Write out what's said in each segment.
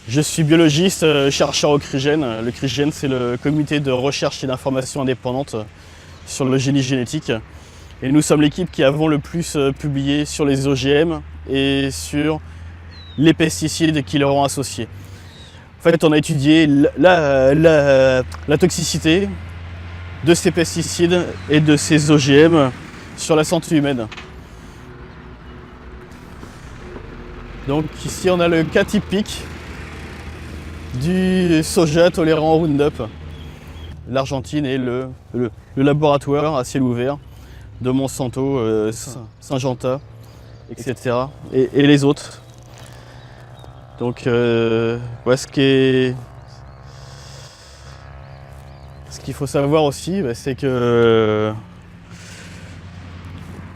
Je suis biologiste, chercheur au CRIGEN. Le CRIGEN, c'est le comité de recherche et d'information indépendante sur le génie génétique. Et nous sommes l'équipe qui avons le plus publié sur les OGM et sur les pesticides qui leur ont associés. En fait, on a étudié la toxicité de ces pesticides et de ces OGM sur la santé humaine. Donc ici, on a le cas typique du soja tolérant au Roundup. L'Argentine est le laboratoire à ciel ouvert de Monsanto, Syngenta, etc. Et les autres. Donc, ce qu'il faut savoir aussi, c'est que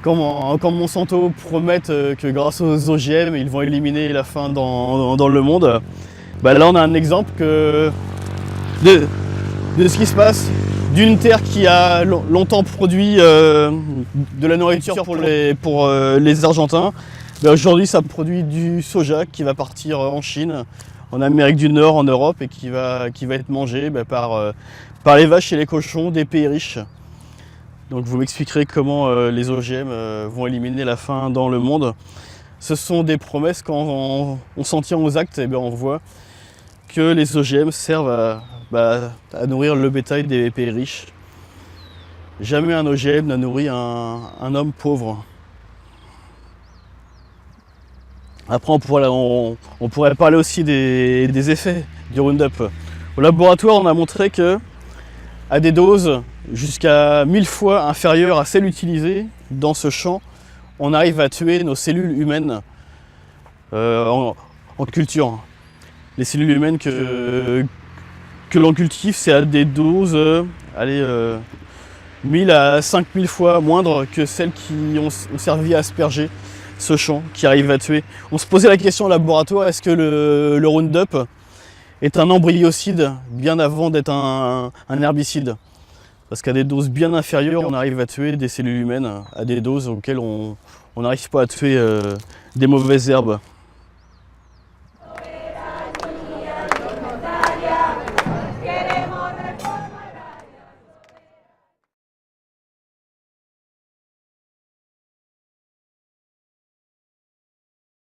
quand Monsanto promettent que grâce aux OGM, ils vont éliminer la faim dans le monde, là on a un exemple de ce qui se passe d'une terre qui a longtemps produit de la nourriture pour les Argentins. Aujourd'hui, ça produit du soja qui va partir en Chine, en Amérique du Nord, en Europe, et qui va être mangé par les vaches et les cochons des pays riches. Donc vous m'expliquerez comment les OGM vont éliminer la faim dans le monde. Ce sont des promesses. Quand on s'en tient aux actes, on voit que les OGM servent à nourrir le bétail des pays riches. Jamais un OGM n'a nourri un homme pauvre. Après, on pourrait parler aussi des effets du Roundup. Au laboratoire, on a montré que à des doses jusqu'à 1000 fois inférieures à celles utilisées dans ce champ, on arrive à tuer nos cellules humaines en culture. Les cellules humaines que l'on cultive, c'est à des doses 1000 à 5000 fois moindres que celles qui ont servi à asperger ce champ, qui arrive à tuer. On se posait la question au laboratoire, est-ce que le Roundup est un embryocide bien avant d'être un herbicide? Parce qu'à des doses bien inférieures, on arrive à tuer des cellules humaines à des doses auxquelles on n'arrive pas à tuer des mauvaises herbes.